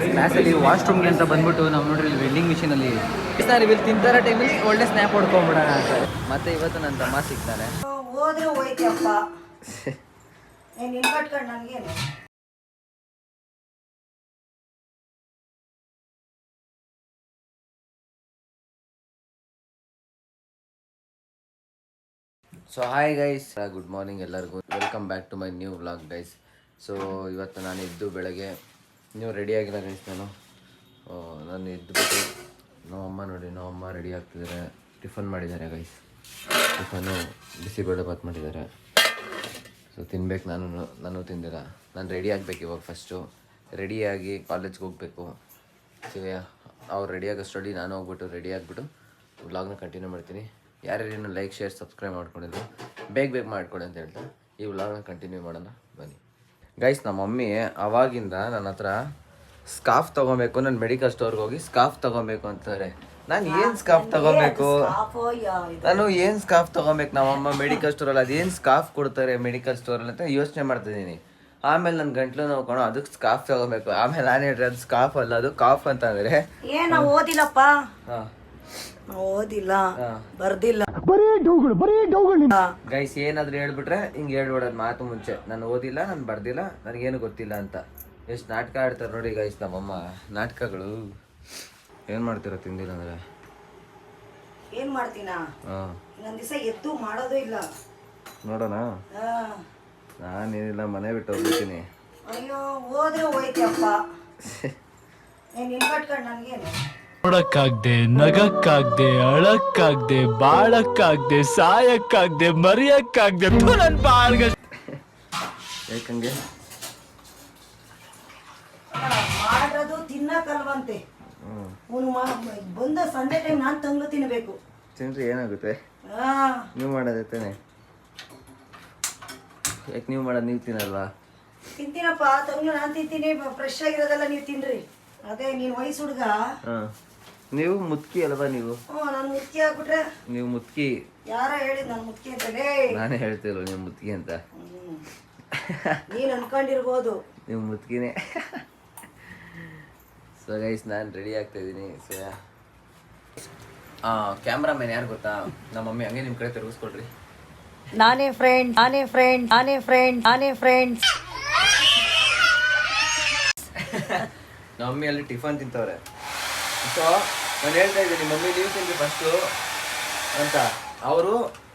ಕ್ಲಾಸಲ್ಲಿ ವಾಶ್ರೂಮ್ಗೆ ಅಂತ ಬಂದ್ಬಿಟ್ಟು ನಾವು ನೋಡ್ರಿ ವೆಲ್ಡಿಂಗ್ ಮಿಷಿನ್ ಅಲ್ಲಿ ಸರ್ ಇಲ್ಲಿ ತಿಂತಾರ ಟೈಮಲ್ಲಿ ಒಳ್ಳೆ ಸ್ನ್ಯಾಪ್ ಹೊಡ್ಕೊಂಬಿಡೋಣ ಅಂತ. ಮತ್ತೆ ಇವತ್ತು ನನ್ನ ತಮ್ಮ ಸಿಗ್ತಾನೆ. ಹೋದ್ರೆ ಹೋಯ್ತಪ್ಪ ನೀನು ಕಟ್ಕೊಂಡು ನನಗೇನು. So hi guys, good morning ಎಲ್ಲರಿಗೂ. Welcome back to my new vlog guys. So ಇವತ್ತು ನಾನು ಎದ್ದು ಬೆಳಗ್ಗೆ ನೀವು ರೆಡಿ ಆಗಿಲ್ಲ ಗೈಸ್. ನಾನು ಎದ್ದುಬಿಟ್ಟು ನಮ್ಮಮ್ಮ ನೋಡಿ, ನಮ್ಮಮ್ಮ ರೆಡಿ ಆಗ್ತಿದ್ದಾರೆ. ಟಿಫನ್ ಮಾಡಿದ್ದಾರೆ ಗೈಸ್. ಟಿಫನ್ನು ಬಿಸಿಬೇಳೆ ಬಾತ್ ಮಾಡಿದ್ದಾರೆ. ಸೊ ತಿನ್ಬೇಕು. ನಾನು ತಿಂದಿಲ್ಲ. ನಾನು ರೆಡಿ ಆಗಬೇಕು ಇವಾಗ. ಫಸ್ಟು ರೆಡಿಯಾಗಿ ಕಾಲೇಜ್ಗೆ ಹೋಗಬೇಕು. ಸೊ ಅವ್ರು ರೆಡಿ ಆಗೋಷ್ಟರಲ್ಲಿ ನಾನು ಹೋಗ್ಬಿಟ್ಟು ರೆಡಿ ಆಗಿಬಿಟ್ಟು ವ್ಲಾಗ್ನ ಕಂಟಿನ್ಯೂ ಮಾಡ್ತೀನಿ. ಯಾರ್ಯಾರೇನು ಲೈಕ್, ಶೇರ್, ಸಬ್ಸ್ಕ್ರೈಬ್ ಮಾಡ್ಕೊಂಡಿದ್ರು ಬೇಗ ಮಾಡ್ಕೊಡಿ ಅಂತ ಹೇಳ್ತಾ ಈ ವ್ಲಾಗ್ನ ಕಂಟಿನ್ಯೂ ಮಾಡೋಣ ಬನ್ನಿ ಗೈಸ್. ನಮ್ಮ ಮಮ್ಮಿ ಅವಾಗಿಂದ ನನ್ನ ಹತ್ರ ಸ್ಕಾರ್ಫ್ ತೊಗೊಬೇಕು, ನಾನು ಮೆಡಿಕಲ್ ಸ್ಟೋರ್ಗೆ ಹೋಗಿ ಸ್ಕಾರ್ಫ್ ತೊಗೊಬೇಕು ಅಂತಾರೆ. ನಾನು ಏನು ಸ್ಕಾರ್ಫ್ ತೊಗೊಬೇಕು, ನಾನು ಏನು ಸ್ಕಾರ್ಫ್ ತೊಗೊಬೇಕು ನಮ್ಮಮ್ಮ ಮೆಡಿಕಲ್ ಸ್ಟೋರಲ್ಲಿ ಅದೇನು ಸ್ಕಾರ್ಫ್ ಕೊಡ್ತಾರೆ ಮೆಡಿಕಲ್ ಸ್ಟೋರಲ್ಲಿ ಅಂತ ಯೋಚನೆ ಮಾಡ್ತಿದ್ದೀನಿ. ಆಮೇಲೆ ನನ್ನ ಗಂಟ್ಲು ನೋಡ್ಕೊಂಡು ಅದಕ್ಕೆ ಸ್ಕಾರ್ಫ್ ತೊಗೊಬೇಕು. ಆಮೇಲೆ ನಾನು ಹೇಳ್ರಿ ಅದು ಸ್ಕಾರ್ಫ್ ಅಲ್ಲ, ಅದು ಕಾಫ್ ಅಂತ ಅಂದರೆ ಏನು ಓದಿಲ್ಲಪ್ಪ. ಹಾಂ, ಓದಿಲ್ಲ, ಬರ್ದಿಲ್ಲ, ಗೈಸ್. ಏನಾದ್ರು ಹೇಳ್ಬಿಟ್ರೆ ಹಿಂಗೆ ಹೇಳ್ಬಿಡೋದು ಮಾತು ಮುಂಚೆ. ನಾನು ಓದಿಲ್ಲ, ನಾನು ಬರ್ದಿಲ್ಲ, ನನಗೇನು ಗೊತ್ತಿಲ್ಲ ಅಂತ. ಎಷ್ಟು ನಾಟಕ ಆಡ್ತಾರೆ ನೋಡಿ ಗೈಸ್ ನಮ್ಮಮ್ಮ. ನಾಟಕಗಳು ಏನು ಮಾಡ್ತೀರ ತಿಂದಿಲ್ಲ ಅಂದರೆ ಏನ್ ಮಾಡ್ತೀನ. ಹಾಂ, ಇನ್ನೊಂದ್ ದಿವಸ ಎದ್ದು ಮಾಡೋದು ಇಲ್ಲ. ನೋಡೋಣ. ನಾನೇನಿಲ್ಲ, ಮನೆ ಬಿಟ್ಟು ಹೋಗ್ಬಿಡ್ತೀನಿ. ಅಯ್ಯೋ ಹೋದ್ರೆ ಹೋಯ್ತಪ್ಪ ನೀನು ಕಟ್ಕೊಂಡು ನನಗೇನು. ನೋಡಕ್ಕಾಗ್ದೆ, ನಗಕ್ಕಾಗ್ದೆ, ಅಳಕ್ಕಾಗ್ದೆ, ಬಾಳಕ್ಕಾಗ್ದೆ, ಸಾಯಕ್ಕಾಗ್ದೆ, ಮರಿಯಕ್ಕಾಗ್ದೆ. ನನ್ ಬಾಳ್ಗ ಯಾಕಂಗೆ ಮಾಡೋದು ತಿನ್ನಕಲ್ವಂತೆ. ಬಂದ ಸಂಡೆ ಟೈಮ್ ನಾನು ತಂಗ್ಳು ತಿನ್ಬೇಕು. ತಿನ್ರಿ, ಏನಾಗುತ್ತೆ? ನೀವು ಮಾಡೋದೇ ತಾನೆ. ಯಾಕೆ ನೀವು ಮಾಡೋದು? ನೀವು ತಿನ್ನಲ್ವಾ? ತಿಂತೀನಪ್ಪ, ತಂಗ್ಳು ನಾನು ತಿಂತೀನಿ. ಫ್ರೆಶ್ ಆಗಿರೋದೆಲ್ಲ ನೀವು ತಿನ್ರಿ. ಅದೇ ನೀನು ವಯಸ್ಸು ಹುಡುಗ. ಹಾಂ, ನೀವು ಮುತ್ಕಿ ಅಲ್ವಾ? ನೀವು ನಾನು ಮುತ್ಕಿ ಆಗ್ಬಿಟ್ರೆ ನೀವು ಮುತ್ಕಿ. ಯಾರ ಹೇಳಿದ್ ನಾನು ಮುತ್ಕಿ ಅಂತಲೇ? ನಾನೇ ಹೇಳ್ತಿಲ್ಲ ನೀವು ಮುತ್ಕಿ ಅಂತ. ನೀನು ಅನ್ಕೊಂಡಿರ್ಬೋದು. ನೀವು ಮುತ್ಕಿನೇ. ಸೊ ಗೈಸ್, ನಾನು ರೆಡಿ ಆಗ್ತಾ ಇದ್ದೀನಿ. ಸೊ ಕ್ಯಾಮ್ರಾಮನ್ ಯಾರು ಗೊತ್ತಾ? ನಮ್ಮ ಮಮ್ಮಿ. ಹಂಗೆ ನಿಮ್ಮ ಕಡೆ ತಿರುಗಿಸ್ಕೊಳ್ರಿ. ನಾನೇ ಫ್ರೆಂಡ್, ನಾನೇ ಫ್ರೆಂಡ್, ನಾನೇ ಫ್ರೆಂಡ್, ನಾನೇ ಫ್ರೆಂಡ್. ನಮ್ಮ ಮಮ್ಮಿ ಅಲ್ಲಿ ಟಿಫನ್ ತಿಂತವ್ರೆ. ಸೊ ನಾನು ಹೇಳ್ತಾ ಇದ್ದೀನಿ, ಮಮ್ಮಿ ನೀವು ತಿನ್ರಿ ಫಸ್ಟು ಅಂತ.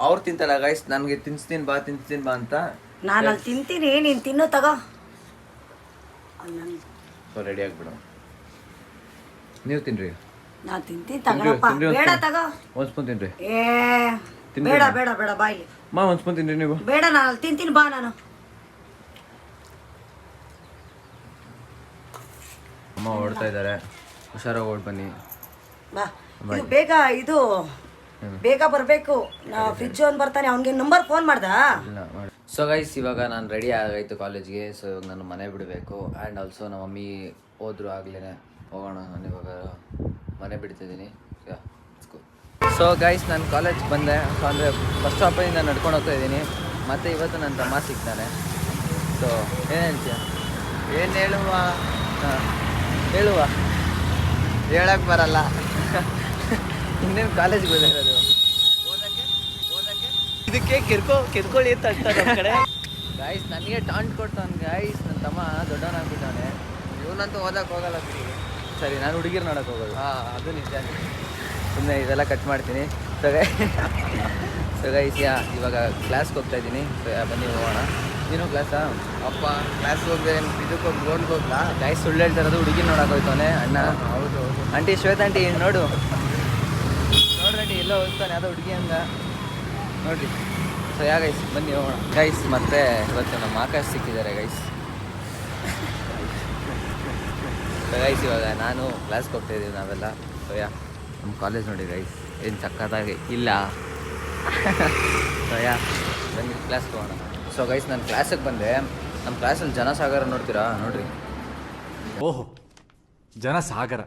ಅವ್ರು ತಿಂತಾರ ಗೈಸ್. ನನಗೆ ತಿನ್ಸ್ತೀನಿ ಬಾ ಅಂತ. ನಾನು ಅಲ್ಲಿ ತಿಂತೀನಿ, ನೀನು ತಿನ್ನು ತಗೋ. ಸೊ ರೆಡಿ ಆಗ್ಬಿಡು. ನೀವು ತಿನ್ರಿ. ನಾನು ತಿಂತೀನಿ ತಗೊಳಪ್ಪ. ಬೇಡ ತಗೋ. ಒಂದು ಸ್ಪೂನ್ ತಿನ್ರಿ. ಬೇಡ ಬೇಡ ಬೇಡ ಬಾಯ್ಲಿ. ಒಂದು ಸ್ಪೂನ್ ತಿನ್ರಿ ನೀವು. ಬೇಡ, ನಾನು ಅಲ್ಲಿ ತಿಂತೀನಿ ಬಾ. ನಾನು ಅಮ್ಮ ಓಡ್ತಾ ಇದ್ದಾರೆ, ಹುಷಾರಾಗಿ ಓಡ್ ಬನ್ನಿ. ಬಾ. ಇದು ಬೇಗ ಬರಬೇಕು. ಫ್ರಿಜ್ ಅವ್ನು ಬರ್ತಾನೆ, ಅವ್ನಿಗೆ ನಂಬರ್ ಫೋನ್ ಮಾಡ್ದಾ? ಸೊ ಗೈಸ್, ಇವಾಗ ನಾನು ರೆಡಿ ಆಗಾಯ್ತು ಕಾಲೇಜ್ಗೆ. ಸೊ ಇವಾಗ ನಾನು ಮನೆ ಬಿಡಬೇಕು. ಆ್ಯಂಡ್ ಆಲ್ಸೋ ನಮ್ಮ ಮಮ್ಮಿ ಹೋದ್ರು ಆಗ್ಲೇ. ಹೋಗೋಣ, ನಾನು ಇವಾಗ ಮನೆ ಬಿಡ್ತಿದ್ದೀನಿ. ಸೊ ಗೈಸ್, ನಾನು ಕಾಲೇಜ್ಗೆ ಬಂದೆ. ಸೊ ಅಂದರೆ ಬಸ್ ಸ್ಟಾಪಿಂದ ನಡ್ಕೊಂಡು ಹೋಗ್ತಾ ಇದ್ದೀನಿ. ಮತ್ತು ಇವತ್ತು ನನ್ನ ತಮ್ಮ ಸಿಗ್ತಾನೆ. ಸೊ ಏನು ಹೇಳ್ತೀಯ? ಏನು ಹೇಳುವ ಹೇಳಕ್ಕೆ ಬರಲ್ಲ. ಇನ್ನೇನು ಕಾಲೇಜ್ಗೆ ಬಂದಿರೋದು ಓದಕ್ಕೆ ಇದಕ್ಕೆ ಕೆರ್ಕೊಳ್ಳಿ ಅಂತ ಅಷ್ಟೇ ಕಡೆ. ಗಾಯ್ಸ್, ನನಗೆ ಟಾಂಟ್ ಕೊಡ್ತಾನೆ ಗಾಯ್ಸ್. ನನ್ನ ತಮ್ಮ ದೊಡ್ಡವನಾಗ್ಬಿಟ್ಟಾನೆ. ಇವನಂತೂ ಓದಕ್ಕೆ ಹೋಗಲ್ಲ ಬಿಡಿ. ಸರಿ, ನಾನು ಹುಡುಗಿರು ನೋಡೋಕೆ ಹೋಗೋದು. ಅದು ನಿಜ. ಸುಮ್ಮನೆ ಇದೆಲ್ಲ ಕಟ್ ಮಾಡ್ತೀನಿ. ಸೊ ಗೈಸ್, ಇವಾಗ ಕ್ಲಾಸ್ಗೆ ಹೋಗ್ತಾ ಇದ್ದೀನಿ. ಬನ್ನಿ ಹೋಗೋಣ. ನೀನು ಕ್ಲಾಸಾ? ಅಪ್ಪ ಕ್ಲಾಸ್ಗೆ ಹೋಗ್ದೆ, ಇದಕ್ಕೆ ಹೋಗಿ ಗ್ರೌಂಡ್ಗೆ ಹೋಗ್ಲಾ? ಗೈಸ್, ಸುಳ್ಳು ಹೇಳ್ತಾ ಇರೋದು. ಹುಡುಗಿ ನೋಡೋಕೆ ಹೋಗ್ತಾನೆ ಅಣ್ಣ. ಹೌದು. ಆಂಟಿ ಶ್ವೇತಾ ಆಂಟಿ ನೋಡ್ರಿ ಆಂಟಿ ಎಲ್ಲೋ ಹೋಗ್ತಾನೆ ಯಾವುದೋ ಹುಡುಗಿ ಹಂಗ ನೋಡ್ರಿ. ಸೊ ಗೈಸ್, ಬನ್ನಿ ಹೋಗೋಣ ಗೈಸ್. ಮತ್ತೆ ಇವತ್ತು ನಮ್ಮ ಆಕಾಶ್ ಸಿಕ್ಕಿದ್ದಾರೆ ಗೈಸ್. ಗೈಸ್, ಇವಾಗ ನಾನು ಕ್ಲಾಸ್ಗೆ ಹೋಗ್ತಾ ಇದ್ದೀವಿ ನಾವೆಲ್ಲ. ಸೊ ನಮ್ಮ ಕಾಲೇಜ್ ನೋಡಿ ಗೈಸ್, ಏನು ಸಕ್ಕತ್ತಾಗಿ ಇಲ್ಲ. ಸೊ ಬನ್ನಿ ಕ್ಲಾಸ್ಗೆ ಹೋಗೋಣ. ಸೊ ಗೈಸ್, ನಾನು ಕ್ಲಾಸಿಗೆ ಬಂದೆ. ನಮ್ಮ ಕ್ಲಾಸಲ್ಲಿ ಜನಸಾಗರ ನೋಡ್ತೀರಾ? ನೋಡ್ರಿ. ಓಹೋ, ಜನಸಾಗರ.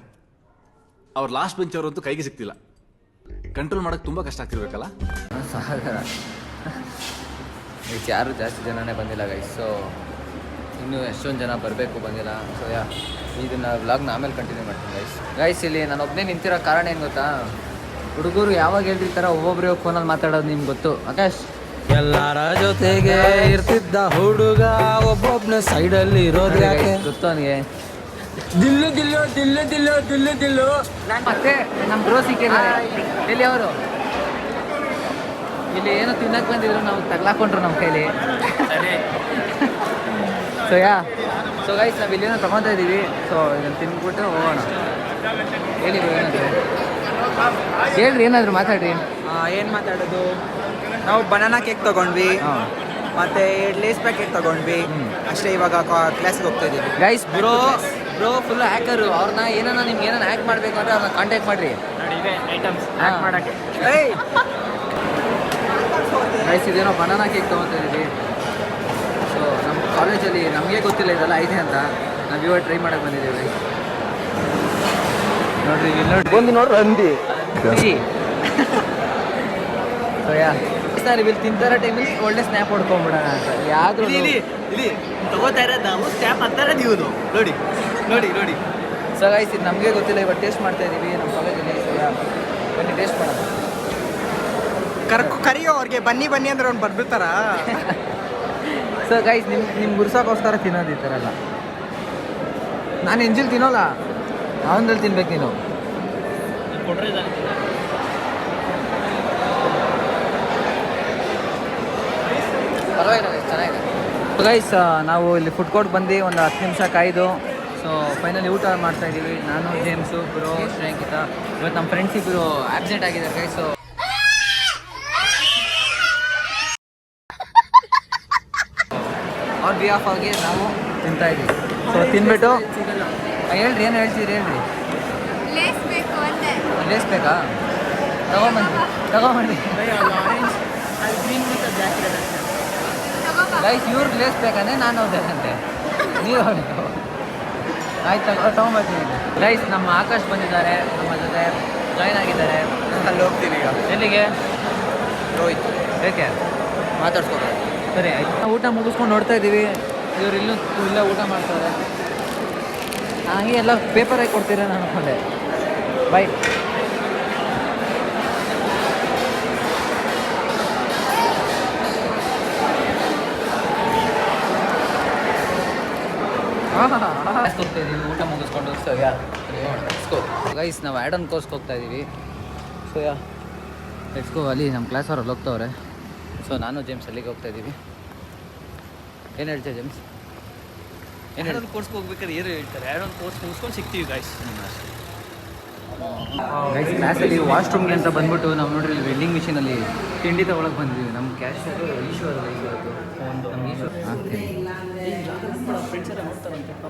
ಅವ್ರು ಲಾಸ್ಟ್ ಬೆಂಚ್ ಅವರಂತೂ ಕೈಗೆ ಸಿಗ್ತಿಲ್ಲ. ಕಂಟ್ರೋಲ್ ಮಾಡೋಕ್ಕೆ ತುಂಬ ಕಷ್ಟ ಆಗ್ತಿರ್ಬೇಕಲ್ಲ. ಸಾಗರ ಯಾರು ಜಾಸ್ತಿ ಜನನೇ ಬಂದಿಲ್ಲ ಗೈಸ್. ಸೊ ಇನ್ನೂ ಎಷ್ಟೊಂದು ಜನ ಬರಬೇಕು ಬಂದಿಲ್ಲ. ಸೊ ಇದನ್ನು ವ್ಲಾಗ್ನ ಆಮೇಲೆ ಕಂಟಿನ್ಯೂ ಮಾಡ್ತೀನಿ ಗೈಸ್. ಇಲ್ಲಿ ನಾನು ಒಬ್ಬನೇ ನಿಂತಿರೋ ಕಾರಣ ಏನು ಗೊತ್ತಾ, ಹುಡುಗರು ಯಾವಾಗ ಹೇಳ್ತಿರ್ತಾರ ಒಬ್ಬೊಬ್ಬರೇ ಫೋನಲ್ಲಿ ಮಾತಾಡೋದು ನಿಮ್ಗೆ ಗೊತ್ತು. ಆಕಾಶ್ ಎಲ್ಲರ ಜೊತೆಗೆ ಇರ್ತಿದ್ದ ಹುಡುಗ ಒಬ್ಬೊಬ್ನ ಸೈಡಲ್ಲಿ ಇರೋದು ಯಾಕೆ ಗೊತ್ತು ಅವನಿಗೆ. ದಿಲ್ಲು ದಿಲ್ಲು ದಿಲ್ಲು ದಿಲ್ಲು ದಿಲ್ಲು ದಿಲ್ಲು. ಮತ್ತೆ ನಮ್ಮ ಬ್ರೋ ಸಿಕ್ಕಿದ್ದಾರೆ. ಎಲ್ಲಿ ಅವರು? ಇಲ್ಲಿ ಏನೋ ತಿನ್ನಕ್ಕೆ ಬಂದಿದ್ರು, ನಾವು ತಗ್ಲಾಕೊಂಡ್ರು ನಮ್ಮ ಕೈಲಿ. ಸೊ ಗೈಸ್ ನಾವು ಇಲ್ಲೇನೋ ತೊಗೊತಾ ಇದ್ದೀವಿ. ಸೊ ಇದನ್ನು ತಿಂದ್ಬಿಟ್ಟು ಹೋಗೋಣ. ಹೇಳಿ bro ಏನಾದ್ರು ಹೇಳ್ರಿ, ಏನಾದರೂ ಮಾತಾಡ್ರಿ. ಏನು ಮಾತಾಡೋದು? ನಾವು ಬನಾನಾ ಕೇಕ್ ತಗೊಂಡ್ವಿ, ಮತ್ತೆ ಲೇಸ್ ಪ್ಯಾಕೆಟ್ ತಗೊಂಡ್ವಿ ಅಷ್ಟೇ. ಇವಾಗ ಕ್ಲಾಸ್ಗೆ ಹೋಗ್ತಾ ಇದ್ದೀವಿ ಗೈಸ್. Bro full ಹ್ಯಾಕರು. ಅವ್ರನ್ನ ಏನಾನ ನಿಮ್ಗೆ ಏನಾನ ಹ್ಯಾಕ್ ಮಾಡಬೇಕು ಅಂದರೆ ಅವ್ರನ್ನ ಕಾಂಟ್ಯಾಕ್ಟ್ ಮಾಡಿರಿ. ಗೈಸ್ ಇದೇನೋ ಬನಾನಾ ಕೇಕ್ ತೊಗೊತಾ ಇದ್ದೀವಿ. ಸೊ ನಮ್ಮ ಕಾಲೇಜಲ್ಲಿ ನಮಗೆ ಗೊತ್ತಿಲ್ಲ ಇದೆಲ್ಲ ಐತೆ ಅಂತ, ನಾವು ಇವಾಗ ಟ್ರೈ ಮಾಡೋಕ್ಕೆ ಬಂದಿದ್ದೀವಿ. ನೋಡ್ರಿ ಇಲ್ಲಿ ನೋಡ್ರಿ, ಒಂದು ನೋಡ್ರಿ ಅಂದಿ. ಸೊ ಸರ್ ಇಲ್ಲಿ ತಿಂತಾರೋ ಟೈಮಲ್ಲಿ ಒಳ್ಳೆ ಸ್ನ್ಯಾಪ್ ಹೊಡ್ಕೊಂಬಿಡೋಣ ಅಂತ. ಯಾವ್ದು ಇಲ್ಲಿ ತಗೋತಾ ಇರೋದು ನಾವು ಸ್ಟ್ಯಾಪ್ ಆಗ್ತಾ ಇರೋದು ಇವನು. ನೋಡಿ ನೋಡಿ ನೋಡಿ. ಸೊ ಗೈಸ್ ಇದು ನಮಗೆ ಗೊತ್ತಿಲ್ಲ, ಇವಾಗ ಟೇಸ್ಟ್ ಮಾಡ್ತಾ ಇದ್ದೀವಿ ನಮ್ಮ ಕಾಲೇಜಲ್ಲಿ. ಬನ್ನಿ ಟೇಸ್ಟ್ ಮಾಡೋಣ. ಕರಿಯೋ ಅವ್ರಿಗೆ ಬನ್ನಿ ಬನ್ನಿ ಅಂದ್ರೆ ಅವ್ನು ಬರ್ಬಿಡ್ತಾರ. ಸೊ ಗೈಸ್ ನಿಮ್ಮ ಗುರ್ಸೋಕ್ಕೋಸ್ಕರ ತಿನ್ನೋದು ಈ ಥರ ಎಲ್ಲ. ನಾನು ಎಂಜಿಲ್ ತಿನ್ನೋಲ್ಲ, ಅವನಲ್ಲಿ ತಿನ್ಬೇಕು ನೀನು. ಪರವಾಗಿಲ್ಲ ಚೆನ್ನಾಗಿದೆ. ಗೈಸ್ ನಾವು ಇಲ್ಲಿ ಫುಡ್ ಕೋರ್ಟ್ ಬಂದು ಒಂದು 10 ನಿಮಿಷ ಕಾಯ್ದು ಸೊ ಫೈನಲಿ ಊಟ ಮಾಡ್ತಾ ಇದ್ದೀವಿ. ನಾನು ಜೇಮ್ಸು, ಬ್ರೋ, ಶ್ರೇಯಾಂಕಿತಾ. ಇವತ್ತು ನಮ್ಮ ಫ್ರೆಂಡ್ಸ್ ಇಬ್ಬರು ಆಬ್ಸೆಂಟ್ ಆಗಿದ್ದಾರೆ ಗೈಸ್. ಸೊ ಅವ್ರ ಬಿಹಾಫ್ ಆಗಿ ನಾವು ತಿಂತಾ ಇದ್ದೀವಿ. ಸೊ ತಿನ್ಬಿಟ್ಟು ಹೇಳ್ರಿ, ಏನು ಹೇಳ್ತೀರಿ ಹೇಳ್ರಿ. ಲೇಸ್ ಬೇಕಾ? ತಗೊಂಬನ್ನಿ. ಗೈಸ್ ಇವ್ರಿಗೆ ಲೇಸ್ ಬೇಕಂದ್ರೆ ನಾನು ಹೋಗ್ಬೇಕಂತೆ, ನೀವು ಆಯ್ತು ತಗೊಂಬರ್ತೀನಿ. ಗೈಸ್ ನಮ್ಮ ಆಕಾಶ್ ಬಂದಿದ್ದಾರೆ, ನಮ್ಮ ಜೊತೆ ಜಾಯ್ನ್ ಆಗಿದ್ದಾರೆ. ಅಲ್ಲಿ ಹೋಗ್ತೀನಿ ಈಗ. ಎಲ್ಲಿಗೆ? ರೋಹಿತ್ ಬೇಕೆ ಮಾತಾಡ್ಸ್ಕೊಬೇಕು. ಸರಿ ಆಯ್ತು. ನಾವು ಊಟ ಮುಗಿಸ್ಕೊಂಡು ನೋಡ್ತಾ ಇದ್ದೀವಿ. ಇವ್ರು ಇಲ್ಲ ಊಟ ಮಾಡ್ತಾರೆ. ಹಂಗೆ ಎಲ್ಲ ಪೇಪರ್ ಹಾಕಿ ಕೊಡ್ತೀರ ನಾನು ಅನ್ಕೊಂಡೆ. ಬಾಯ್. ಹೋಗ್ತಾ ಇದ್ದೀವಿ ಊಟ ಮುಗಿಸ್ಕೊಂಡು. ಸೊ ಗೈಸ್ ನಾವು ಆ್ಯಡನ್ ಕೋರ್ಸ್ಗೆ ಹೋಗ್ತಾ ಇದ್ದೀವಿ. So let's go. ಅಲ್ಲಿ ನಮ್ಮ ಕ್ಲಾಸ್ ಅವ್ರು ಅಲ್ಲಿ ಹೋಗ್ತವ್ರೆ. ಸೊ ನಾನು ಜೇಮ್ಸ್ ಅಲ್ಲಿಗೆ ಹೋಗ್ತಾ ಇದ್ದೀವಿ. ಏನು ಹೇಳ್ತೀಯ ಜೇಮ್ಸ್? ಒಂದು ಕೋರ್ಸ್ಗೆ ಹೋಗ್ಬೇಕಾದ್ರೆ ಏನು ಹೇಳ್ತಾರೆ, ಒಂದು ಕೋರ್ಸ್ ಮುಗಿಸ್ಕೊಂಡು ಸಿಗ್ತೀವಿ ಗೈಸ್. ಗೈಸ್ ಕ್ಲಾಸಲ್ಲಿ ವಾಶ್ರೂಮ್ಗೆ ಅಂತ ಬಂದ್ಬಿಟ್ಟು ನಾವು ನೋಡ್ರಿ ವೆಂಡಿಂಗ್ ಮಿಷಿನಲ್ಲಿ ತಿಂಡಿ ತೊಗೊಳಕ್ಕೆ ಬಂದಿದ್ದೀವಿ. ನಮ್ಮ ಕ್ಯಾಶರು ಈಶ್ವರ್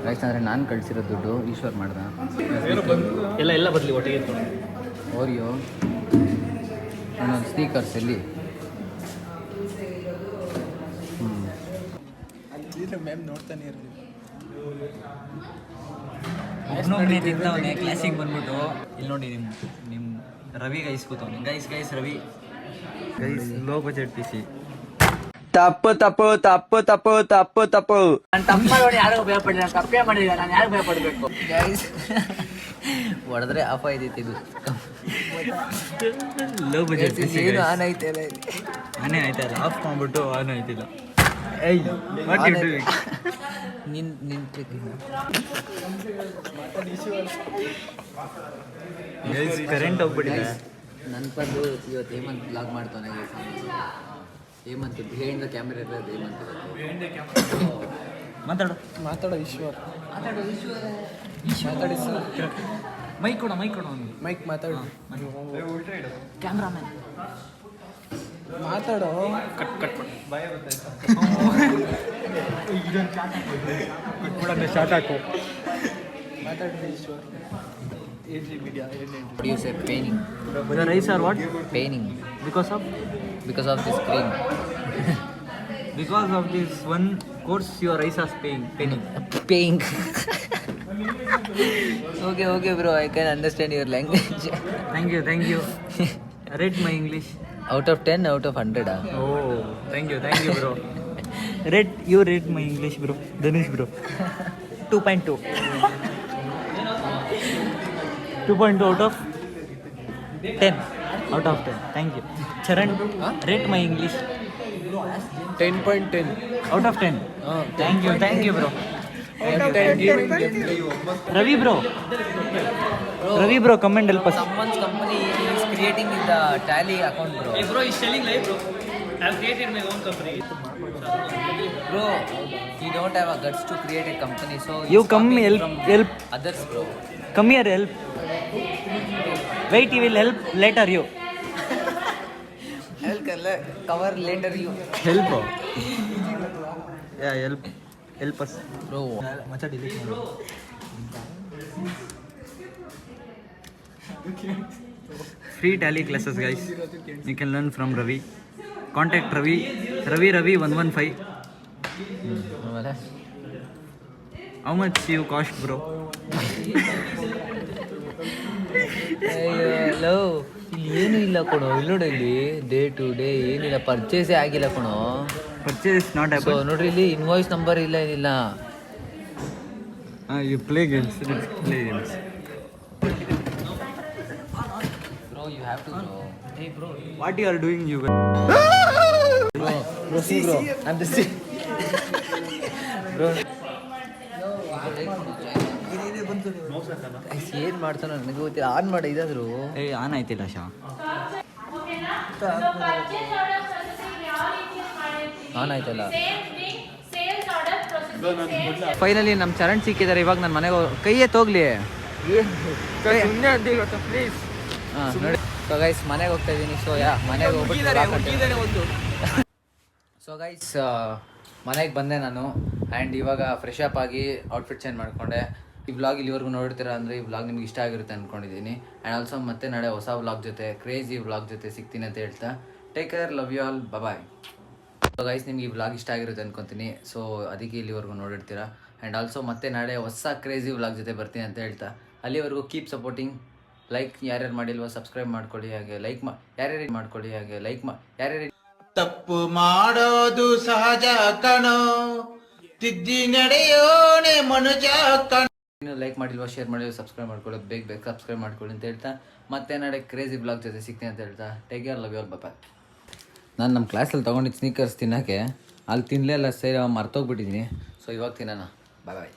ಗೈಸ್ ಅಂದರೆ ನಾನು ಕಳಿಸಿರೋ ದುಡ್ಡು ಈಶ್ವರ್ ಮಾಡ್ದ. ಎಲ್ಲ ಬದಲಿ ಒಟ್ಟಿಗೆ ಓರಿಯೋ ಇನ್ನೊಂದು ಸ್ನೀಕರ್ಸ್ ಎಲ್ಲಿ ಮ್ಯಾಮ್ ನೋಡ್ತಾನೆ ಇರಲಿ. ಒಬ್ಬನೇ ತಿಂತವನೆ ಕ್ಲಾಸಿಗೆ ಬಂದ್ಬಿಟ್ಟು. ಇಲ್ಲಿ ನೋಡಿ ನಿಮ್ಮ ರವಿ ಗೈಸ್ ಕೂತವನೆ. Guys Ravi guys low budget P C. ತಪ್ಪು ತಪ್ಪು ತಪ್ಪು ತಪ್ಪು ತಪ್ಪು ತಪ್ಪು. ನಾನು ತಪ್ಪು ಮಾಡಿ ಯಾರಿಗೂ ಭಯಪಡಿಲ್ಲ, ನಾನು ತಪ್ಪೇ ಮಾಡಿಲ್ಲ, ನಾನು ಯಾರು ಭಯಪಡಬೇಕು? ಗೈಸ್ ಹೊಡೆದ್ರೆ ಆಫ್ ಆಯ್ತೈತಿ ಇದು. ಲೋ ಬಜೆಟ್ ಏನು ಆನ್ ಐತೆ ಆನೆ ಆಯ್ತಲ್ಲ, ಆಫ್ ಮಾಡ್ಬಿಟ್ಟು ಆನ್ ಆಯ್ತಿಲ್ಲ. ಕರೆಂಟ್ ಹೋಗ್ಬಿಟ್ಟಿದೆ. ನನ್ನ ಪದ್ದು ಇವತ್ತು ಹೇಮಂತ್ ಬ್ಲಾಗ್ ಮಾಡ್ತಾನೆ. ಹೇಮಂತ್ ಬಿಹೈಂಡ್ ದ ಕ್ಯಾಮೆರಾ ಇರೋದು ಹೇಮಂತ್. ಮಾತಾಡೋ ಈಶ್ವರ್ ಮೈಕ್ ಕೊಡ ಅವ್ನಿಗೆ. ಮೈಕ್ ಮಾತಾಡು. ಕ್ಯಾಮ್ರಾಮನ್ ಮಾತಾಡೋ. ಕಟ್ ಶಾರ್ಟ್ ಹಾಕು. ಮಾತಾಡ್ರಿ Eshwar. What do you say? Paining. The rice are what? Paining. Because of the screen. Because of this one course your rice is paining. Paying. Okay bro, I can understand your language. Thank you. Rate my English. Out of 10, out of 100. Oh, thank you bro. You rate my English, bro. Dhanush, bro. 2.2. 2.2 out of 10. Out of 10. Thank you. Charan, rate my English. 10.10. Out of 10. Thank you, bro. Ravi, bro, come and help us. Someone's company is creating in the Tally account, bro. Hey bro, he's telling live, bro. I've created my own company. Bro, you don't have a guts to create a company, so You he's come copying help, from help. others, bro. Come here, help. Wait, he will help later you. I'll cover later you. Help, bro. Yeah, help us. Bro, Free Tally classes, guys. You can learn from Ravi. Contact Ravi 115. How much you cost, bro? Hello ಇಲ್ಲಿ ಏನು ಇಲ್ಲ ಕೊಡೋ, ಇಲ್ಲಿ ನೋಡಿ, ಇಲ್ಲಿ day to day ಏನಿಲ್ಲ, ಪರ್ಚೇಸೇ ಆಗಿಲ್ಲ ಕೊಡೋ. Purchase not so happened. ನೋಡ್ರಿ, ಇಲ್ಲಿ ಇನ್ವಾಯ್ಸ್ ನಂಬರ್ ಇಲ್ಲ, ಏನಿಲ್ಲ. You play games. Let's play games. Bro, you have to, bro. Hey, bro. What you are doing, you guys? Bro, see, bro. I'm just bro. ಏನು ಮಾಡ್ತಾನೋ ನನಗೆ ಗೊತ್ತಿಲ್ಲ. On ಮಾಡಿ ಇದಾದ್ರು Hey, on ಆಯ್ತಿಲ್ಲ Shah. On ಆಯ್ತಲ್ಲ. Finally ನಮ್ಮ ಚರಣ್ ಸಿಕ್ಕಿದ್ದಾರೆ. ಇವಾಗ ನನ್ನ ಮನೆಗೆ ಕೈ ಎತ್ತೋಗ್ಲಿ. ಹಾಂ ನೋಡಿ. ಸೊ ಗೈಸ್ ಮನೆಗೆ ಹೋಗ್ತಾ ಇದ್ದೀನಿ. ಸೊ ಮನೆಗೆ ಹೋಗ್ಬಿಟ್ಟು ಸೊ ಗೈಸ್ ಮನೆಗೆ ಬಂದೆ ನಾನು. ಆ್ಯಂಡ್ ಇವಾಗ ಫ್ರೆಶ್ ಅಪ್ ಆಗಿ ಔಟ್ಫಿಟ್ ಚೇಂಜ್ ಮಾಡಿಕೊಂಡೆ. ಈ ವ್ಲಾಗ್ ಇಲ್ಲಿವರೆಗೂ ನೋಡ್ತೀರಾ ಅಂದರೆ ಈ ವ್ಲಾಗ್ ನಿಮ್ಗೆ ಇಷ್ಟ ಆಗಿರುತ್ತೆ ಅಂದ್ಕೊಂಡಿದ್ದೀನಿ. ಆ್ಯಂಡ್ ಆಲ್ಸೋ ಮತ್ತೆ ನಾಳೆ ಹೊಸ ವ್ಲಾಗ್ ಜೊತೆ, ಕ್ರೇಜಿ ವ್ಲಾಗ್ ಜೊತೆ ಸಿಗ್ತೀನಿ ಅಂತ ಹೇಳ್ತಾ, take care, love you all, bye. So guys ನಿಮ್ಗೆ ಈ ವ್ಲಾಗ್ ಇಷ್ಟ ಆಗಿರುತ್ತೆ ಅಂದ್ಕೊತೀನಿ. ಸೊ ಅದಕ್ಕೆ ಇಲ್ಲಿವರೆಗೂ ನೋಡಿರ್ತೀರಾ. ಆ್ಯಂಡ್ ಆಲ್ಸೋ ಮತ್ತೆ ನಾಳೆ ಹೊಸ ಕ್ರೇಜಿ ವ್ಲಾಗ್ ಜೊತೆ ಬರ್ತೀನಿ ಅಂತ ಹೇಳ್ತಾ, ಅಲ್ಲಿವರೆಗೂ ಕೀಪ್ ಸಪೋರ್ಟಿಂಗ್. ಲೈಕ್ ಯಾರ್ಯಾರು ಮಾಡಿಲ್ವೋ ಸಬ್ಸ್ಕ್ರೈಬ್ ಮಾಡ್ಕೊಳ್ಳಿ, ಹಾಗೆ ಯಾರ್ಯಾರು ಮಾಡ್ಕೊಳ್ಳಿ, ಹಾಗೆ ಯಾರ್ಯಾರು ತಪ್ಪು ಮಾಡೋದು ಸಹಜ ಕಣೋ, ತಿದ್ದಿ ನಡೆಯೋಣೆ ಮನುಜ ಕಣೋ. ಲೈಕ್ ಮಾಡಿಲ್ವಾ, ಶೇರ್ ಮಾಡಿಲ್ವ, ಸಬ್ಸ್ಕ್ರೈಬ್ ಮಾಡ್ಕೊಳ್ಳಿ, ಬೇಗ ಸಬ್ಸ್ಕ್ರೈಬ್ ಮಾಡ್ಕೊಳ್ಳಿ ಅಂತ ಹೇಳ್ತಾ, ಮತ್ತೆ ನಾಳೆ ಕ್ರೇಜಿ ಬ್ಲಾಗ್ ಜೊತೆ ಸಿಗ್ತೀನಿ ಅಂತ ಹೇಳ್ತಾ, take care, love you all, bye. ನಾನು ನಮ್ಮ ಕ್ಲಾಸಲ್ಲಿ ತೊಗೊಂಡಿದ್ದು ಸ್ನೀಕರ್ಸ್ ತಿನ್ನೋಕ್ಕೆ ಅಲ್ಲಿ ತಿನ್ನಲೇ ಇಲ್ಲ, ಸೇರಿ ಮರ್ತೋಗ್ಬಿಟ್ಟಿದ್ದೀನಿ. ಸೊ ಇವಾಗ ತಿನ್ನೋಣ, ಬಾಯ್.